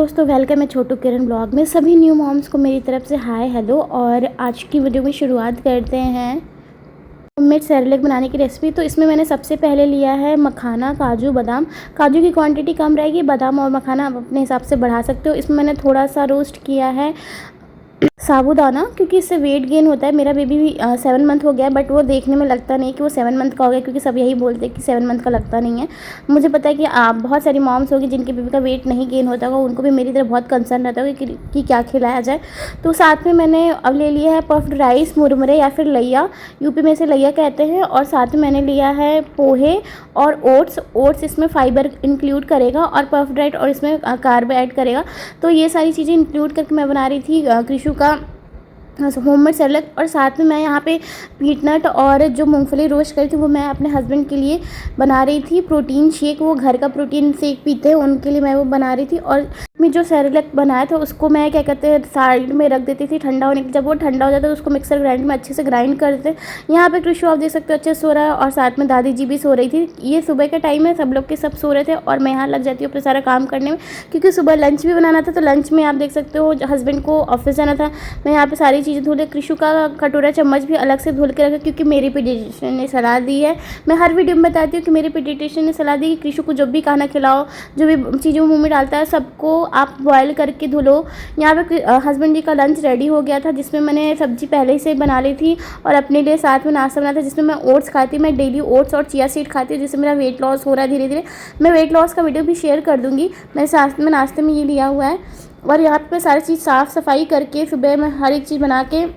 दोस्तों, वेलकम है छोटू किरण ब्लॉग में। सभी न्यू मॉम्स को मेरी तरफ से हाय हेलो। और आज की वीडियो में शुरुआत करते हैं होममेड सेरेलैक बनाने की रेसिपी। तो इसमें मैंने सबसे पहले लिया है मखाना, काजू, बादाम। काजू की क्वांटिटी कम रहेगी, बादाम और मखाना आप अपने हिसाब से बढ़ा सकते हो। इसमें मैंने थोड़ा सा रोस्ट किया है साबूदाना, क्योंकि इससे वेट गेन होता है। मेरा बेबी भी 7 मंथ हो गया है, बट वो देखने में लगता नहीं कि वो 7 मंथ का हो गया, क्योंकि सब यही बोलते हैं कि 7 मंथ का लगता नहीं है। मुझे पता है कि आप बहुत सारी मॉम्स होगी जिनके बेबी का वेट नहीं गेन होता होगा, उनको भी मेरी तरह बहुत कंसर्न रहता होगा कि क्या खिलाया जाए। तो साथ में मैंने अब ले लिया है पफ्ड राइस, मुरमुरे या फिर लैया, यूपी में से लैया कहते हैं। और साथ में मैंने लिया है पोहे और ओट्स इसमें फाइबर इंक्लूड करेगा, और पफ्ड राइस और इसमें कार्ब ऐड करेगा। तो ये सारी चीज़ें इंक्लूड करके मैं बना रही थी कृषु का होममेड सेरेलैक। और साथ में मैं यहाँ पे पीनट और जो मूंगफली रोस्ट करी थी वो मैं अपने हस्बैंड के लिए बना रही थी। प्रोटीन शेक, वो घर का प्रोटीन शेक पीते हैं, उनके लिए मैं वो बना रही थी। और मैं जो सेरेलैक बनाया था उसको मैं क्या कहते हैं साइड में रख देती थी ठंडा होने के। जब वो ठंडा हो जाता है तो उसको मिक्सर ग्राइंड में अच्छे से ग्राइंड कर देते। यहाँ पे कृषु आप देख सकते हो अच्छे से सो रहा है, और साथ में दादी जी भी सो रही थी। ये सुबह का टाइम है, सब लोग के सब सो रहे थे और मैं यहाँ लग जाती हूँ अपने सारा काम करने में, क्योंकि सुबह लंच भी बनाना था। तो लंच में आप देख सकते हो हस्बैंड को ऑफिस जाना था। मैं यहाँ पे सारी चीज़ें धुले, कृषु का कटोरा चम्मच भी अलग से धुल के रखा, क्योंकि मेरी पीडियाट्रिशियन ने सलाह दी है। मैं हर वीडियो में बताती हूँ कि मेरी पीडियाट्रिशियन ने सलाह दी कि कृषु को जब भी खाना खिलाओ, जो भी चीज़ें मुँह में डालता है, सबको आप बॉयल करके धुलो। यहाँ पे हस्बैंड जी का लंच रेडी हो गया था, जिसमें मैंने सब्जी पहले से बना ली थी, और अपने लिए साथ में नाश्ता बना था, जिसमें मैं ओट्स खाती हूँ। मैं डेली ओट्स और चिया सीड खाती हूँ, जिससे मेरा वेट लॉस हो रहा है धीरे धीरे। मैं वेट लॉस का वीडियो भी शेयर कर दूँगी। मैंने साथ में नाश्ते में ये लिया हुआ है। और यहाँ पे सारी चीज़ साफ़ सफाई करके सुबह मैं हर एक चीज़ बना के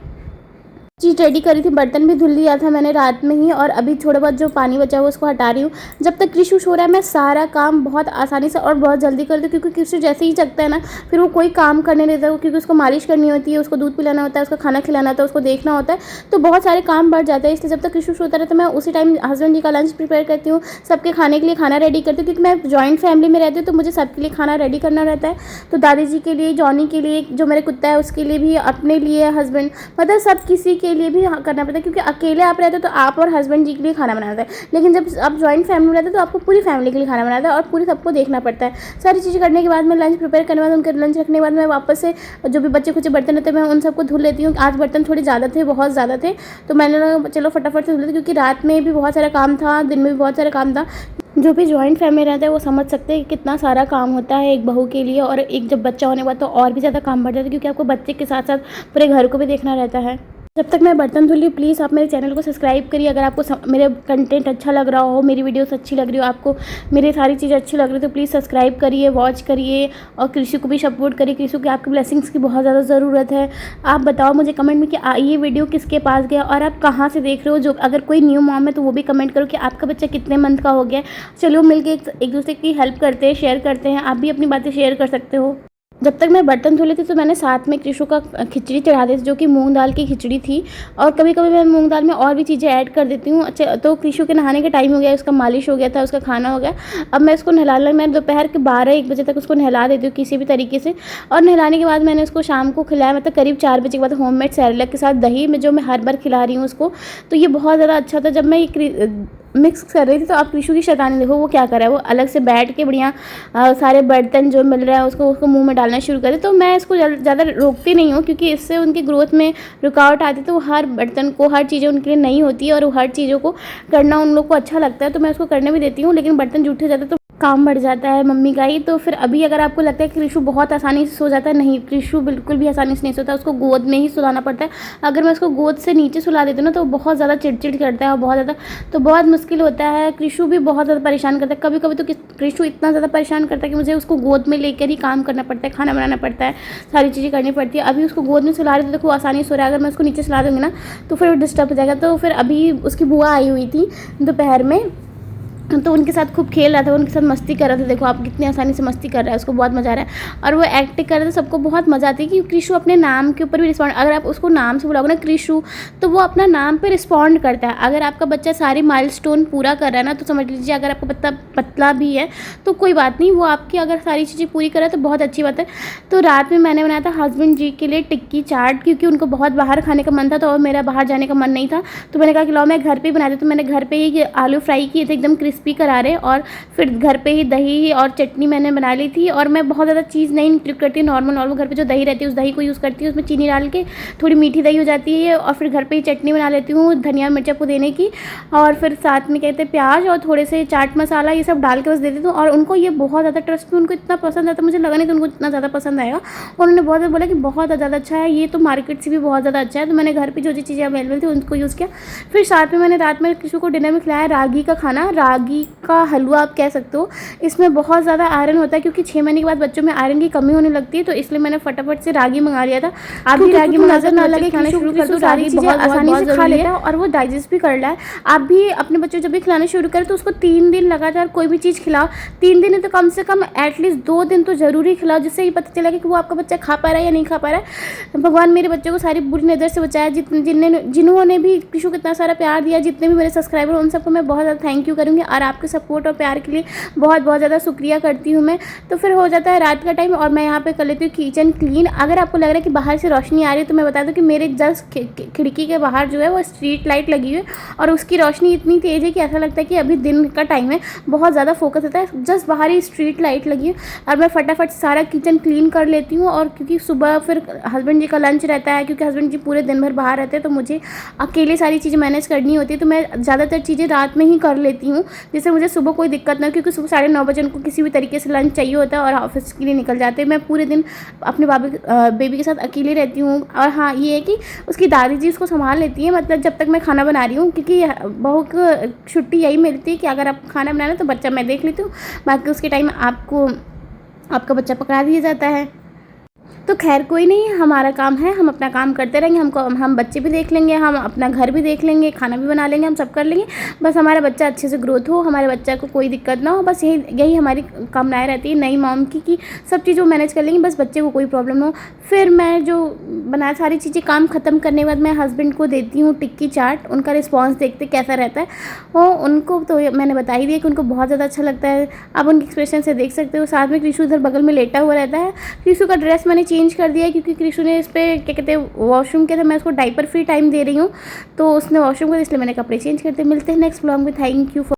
चीज़ रेडी करी थी। बर्तन भी धुल लिया था मैंने रात में ही, और अभी थोड़ा बहुत जो पानी बचा हुआ उसको हटा रही हूँ। जब तक कृषु सो रहा है मैं सारा काम बहुत आसानी से और बहुत जल्दी कर दूँ, क्योंकि कृषु जैसे ही जगता है ना फिर वो कोई काम करने नहीं देता, क्योंकि उसको मालिश करनी होती है, उसको दूध पिलाना होता है, उसको खाना खिलाना होता है, उसको देखना होता है। तो बहुत सारे काम बढ़ जाते हैं। इसलिए जब तक कृषु सोता रहता है मैं उसी टाइम हस्बैंड जी का लंच प्रिपेयर करती हूँ, सबके खाने के लिए खाना रेडी करती हूँ, क्योंकि मैं जॉइंट फैमिली में रहती हूँ तो मुझे सबके लिए खाना रेडी करना रहता है। तो दादी जी के लिए, जॉनी के लिए, जो मेरे कुत्ता है उसके लिए भी, अपने लिए, हस्बैंड, मतलब सब किसी के लिए भी करना पड़ता है, क्योंकि अकेले आप रहते हो तो आप और हस्बैंड जी के लिए खाना बनाना है। लेकिन जब आप जॉइंट फैमिली में रहते हो तो आपको पूरी फैमिली के लिए खाना बनाना है और पूरी सबको देखना पड़ता है। सारी चीज़ें करने के बाद मैं लंच प्रिपेयर करने के बाद, उनके लंच रखने के बाद मैं वापस से जो भी बच्चे कुछ बर्तन रहते हैं मैं उन सबको धुल लेती हूँ। आज बर्तन थोड़े ज़्यादा थे, बहुत ज़्यादा थे, तो मैंने चलो फटाफट से धुल लेती, क्योंकि रात में भी बहुत सारा काम था, दिन में भी बहुत सारा काम था। जो भी जॉइंट फैमिली रहता है वो समझ सकते हैं कि कितना सारा काम होता है एक बहू के लिए। और एक जब बच्चा होने के बाद तो और भी ज़्यादा काम बढ़ जाता है, क्योंकि आपको बच्चे के साथ साथ पूरे घर को भी देखना रहता है। जब तक मैं बर्तन धुल रही हूँ प्लीज़ आप मेरे चैनल को सब्सक्राइब करिए। अगर आपको मेरे कंटेंट अच्छा लग रहा हो, मेरी वीडियोस अच्छी लग रही हो, आपको मेरी सारी चीज़ें अच्छी लग रही है, तो प्लीज़ सब्सक्राइब करिए, वॉच करिए, और कृषि को भी सपोर्ट करिए। कृषि की आपकी ब्लेसिंग्स की बहुत ज़्यादा ज़रूरत है। आप बताओ मुझे कमेंट में कि ये वीडियो किसके पास गया और आप कहाँ से देख रहे हो। जो अगर कोई न्यू मॉम है तो वो भी कमेंट करो कि आपका बच्चा कितने मंथ का हो गया। चलो मिलकर एक दूसरे की हेल्प करते हैं, शेयर करते हैं। आप भी अपनी बातें शेयर कर सकते हो। जब तक मैं बर्तन धो लेती तो मैंने साथ में कृषु का खिचड़ी चढ़ा दी थी, जो कि मूंग दाल की खिचड़ी थी। और कभी कभी मैं मूंग दाल में और भी चीज़ें ऐड कर देती हूँ। अच्छा, तो कृषु के नहाने का टाइम हो गया, उसका मालिश हो गया था, उसका खाना हो गया। अब मैं उसको नहला मैं दोपहर के 12-1 बजे तक उसको नहला देती हूँ किसी भी तरीके से। और नहलाने के बाद मैंने उसको शाम को खिलाया, मतलब करीब 4 बजे के बाद होममेड सेरेलैक के साथ दही में, जो मैं हर बार खिला रही हूँ उसको। तो ये बहुत ज़्यादा अच्छा था। जब मैं मिक्स कर रही थी तो आप कृषु की शैतानी देखो, वो क्या कर रहा है, वो अलग से बैठ के बढ़िया सारे बर्तन जो मिल रहा है उसको मुंह में डालना शुरू करे। तो मैं इसको ज़्यादा रोकती नहीं हूँ, क्योंकि इससे उनकी ग्रोथ में रुकावट आती है। तो हर बर्तन को, हर चीज़ें उनके लिए नई होती है, और हर चीज़ों को करना उन लोग को अच्छा लगता है, तो मैं उसको करने भी देती हूँ। लेकिन बर्तन जूठे हो जाते तो काम बढ़ जाता है मम्मी का ही। तो फिर अभी अगर आपको लगता है कि कृषु बहुत आसानी से सो जाता है, नहीं, कृषु बिल्कुल भी आसानी से नहीं सोता, उसको गोद में ही सुलाना पड़ता है। अगर मैं उसको गोद से नीचे सुला देती हूँ ना तो बहुत ज़्यादा चिड़चिड़ करता है, और बहुत ज़्यादा, तो बहुत मुश्किल होता है। कृषु भी बहुत ज़्यादा परेशान करता है। कभी कभी तो कृषु इतना ज़्यादा परेशान करता है कि मुझे उसको गोद में लेकर ही काम करना पड़ता है, खाना बनाना पड़ता है, सारी चीज़ें करनी पड़ती है। अभी उसको गोद में सुला रही थी तो देखो आसानी से सो रहा है। अगर मैं उसको नीचे सुला दूँगी ना तो फिर वो डिस्टर्ब हो जाएगा। तो फिर अभी उसकी बुआ आई हुई थी दोपहर में, तो उनके साथ खूब खेल रहा था, उनके साथ मस्ती कर रहा था। देखो आप कितनी आसानी से मस्ती कर रहा है, उसको बहुत मज़ा आ रहा है। और वो एक्टिंग कर रहा था, सबको बहुत मज़ा आती है कि कृषु अपने नाम के ऊपर भी रिस्पॉन्ड, अगर आप उसको नाम से बुलाओगे ना कृषु, तो वो अपना नाम पे रिस्पॉन्ड करता है। अगर आपका बच्चा सारी माइलस्टोन पूरा कर रहा है ना, तो समझ लीजिए, अगर आपका बच्चा पतला भी है तो कोई बात नहीं, वो आपकी अगर सारी चीज़ें पूरी कर रहा है तो बहुत अच्छी बात है। तो रात में मैंने बनाया था हस्बैंड जी के लिए टिक्की चाट, क्योंकि उनको बहुत बाहर खाने का मन था, और मेरा बाहर जाने का मन नहीं था। तो मैंने कहा कि लो मैं घर पर ही बना दी। तो मैंने घर पर ही आलू फ्राई किए थे, एकदम क्रिस्पी क्रिस्पी करारे। और फिर घर पे ही दही और चटनी मैंने बना ली थी। और मैं बहुत ज़्यादा चीज़ नहीं इंक्लूड करती, नॉर्मल घर पे जो दही रहती है उस दही को यूज़ करती हूँ, उसमें चीनी डाल के थोड़ी मीठी दही हो जाती है। और फिर घर पे ही चटनी बना लेती हूँ धनिया मिर्चा पुदीने की, और फिर साथ में कहते हैं प्याज और थोड़े से चाट मसाला ये सब डाल के बस दे देती हूँ। और उनको ये बहुत ज़्यादा, ट्रस्ट में उनको इतना पसंद आता, मुझे लगा नहीं था उनको इतना ज़्यादा पसंद आएगा। उन्होंने बहुत ज़्यादा बोला कि बहुत ज़्यादा अच्छा है, ये तो मार्केट से भी बहुत ज़्यादा अच्छा है। तो मैंने घर पे जो जो चीज़ें अवेलेबल थी उनको यूज़ किया। फिर साथ में मैंने रात में किसी को डिनर में खिलाया रागी का खाना, रागी का हलवा आप कह सकते हो। इसमें बहुत ज़्यादा आयरन होता है, क्योंकि 6 महीने के बाद बच्चों में आयरन की कमी होने लगती है, तो इसलिए मैंने फटाफट से रागी मंगा लिया था। आप भी रागी नज़र ना लगे खाना शुरू कर दो, रागी बहुत आसानी से खा लेता है और वो डाइजेस्ट भी कर रहा है। आप भी अपने बच्चों जब भी खिलाना शुरू करें तो उसको 3 दिन लगातार कोई भी चीज़ खिलाओ। 3 दिन तो कम से कम एटलीस्ट 2 दिन तो ज़रूर ही खिलाओ, जिससे ये पता चलेगा कि वो आपका बच्चा खा पा रहा है या नहीं खा पा रहा है। भगवान मेरे बच्चों को सारी बुरी नज़र से बचाया। जिन्होंने भी कृषु को इतना सारा प्यार दिया, जितने भी मेरे सब्सक्राइबर उन सबको मैं बहुत ज़्यादा थैंक यू करूँगी। और आपके सपोर्ट और प्यार के लिए बहुत बहुत ज़्यादा शुक्रिया करती हूँ मैं। तो फिर हो जाता है रात का टाइम और मैं यहाँ पे कर लेती हूँ किचन क्लीन। अगर आपको लग रहा है कि बाहर से रोशनी आ रही है तो मैं बता दूँ कि मेरे जस्ट खिड़की के बाहर जो है वो स्ट्रीट लाइट लगी हुई है, और उसकी रोशनी इतनी तेज़ है कि ऐसा लगता है कि अभी दिन का टाइम है, बहुत ज़्यादा फोकस होता है। जस्ट बाहर ही स्ट्रीट लाइट लगी है और मैं फटाफट सारा किचन क्लीन कर लेती हूँ। और क्योंकि सुबह फिर हस्बैंड जी का लंच रहता है, क्योंकि हस्बैंड जी पूरे दिन भर बाहर रहते हैं, तो मुझे अकेले सारी चीज़ें मैनेज करनी होती है। तो मैं ज़्यादातर चीज़ें रात में ही कर लेती हूँ, जिससे मुझे सुबह कोई दिक्कत ना हो, क्योंकि सुबह 9:30 बजे उनको किसी भी तरीके से लंच चाहिए होता है और ऑफिस के लिए निकल जाते हैं। मैं पूरे दिन अपने बेबी के साथ अकेले रहती हूँ। और हाँ, ये है कि उसकी दादी जी उसको संभाल लेती है, मतलब जब तक मैं खाना बना रही हूँ, क्योंकि बहू को छुट्टी यही मिलती है कि अगर आप खाना बनाना तो बच्चा मैं देख लेती हूँ, बाकी उसके टाइम आपका बच्चा पकड़ा दिया जाता है। तो खैर कोई नहीं, हमारा काम है, हम अपना काम करते रहेंगे। हम बच्चे भी देख लेंगे, हम अपना घर भी देख लेंगे, खाना भी बना लेंगे, हम सब कर लेंगे। बस हमारा बच्चा अच्छे से ग्रोथ हो, हमारे बच्चा को कोई दिक्कत ना हो, बस यही हमारी कामनाएं रहती है नई मॉम की, कि सब चीज़ वो मैनेज कर लेंगे, बस बच्चे को कोई प्रॉब्लम ना हो। फिर मैं जो बनाया सारी चीज़ें काम ख़त्म करने के बाद मैं हस्बैंड को देती हूँ टिक्की चाट। उनका रिस्पॉन्स देखते कैसा रहता है। वो उनको तो मैंने बता ही दिया कि उनको बहुत ज़्यादा अच्छा लगता है, आप उनके एक्सप्रेशन से देख सकते हो। साथ में कृषु इधर बगल में लेटा हुआ रहता है। कृषु का ड्रेस मैंने चेंज कर दिया है, क्योंकि कृषु ने इस पर क्या कहते हैं वॉशरूम के, तो मैं उसको डाइपर फ्री टाइम दे रही हूँ, तो उसने वॉशरूम कर, इसलिए मैंने कपड़े चेंज करते। मिलते हैं नेक्स्ट ब्लॉग में। Thank you for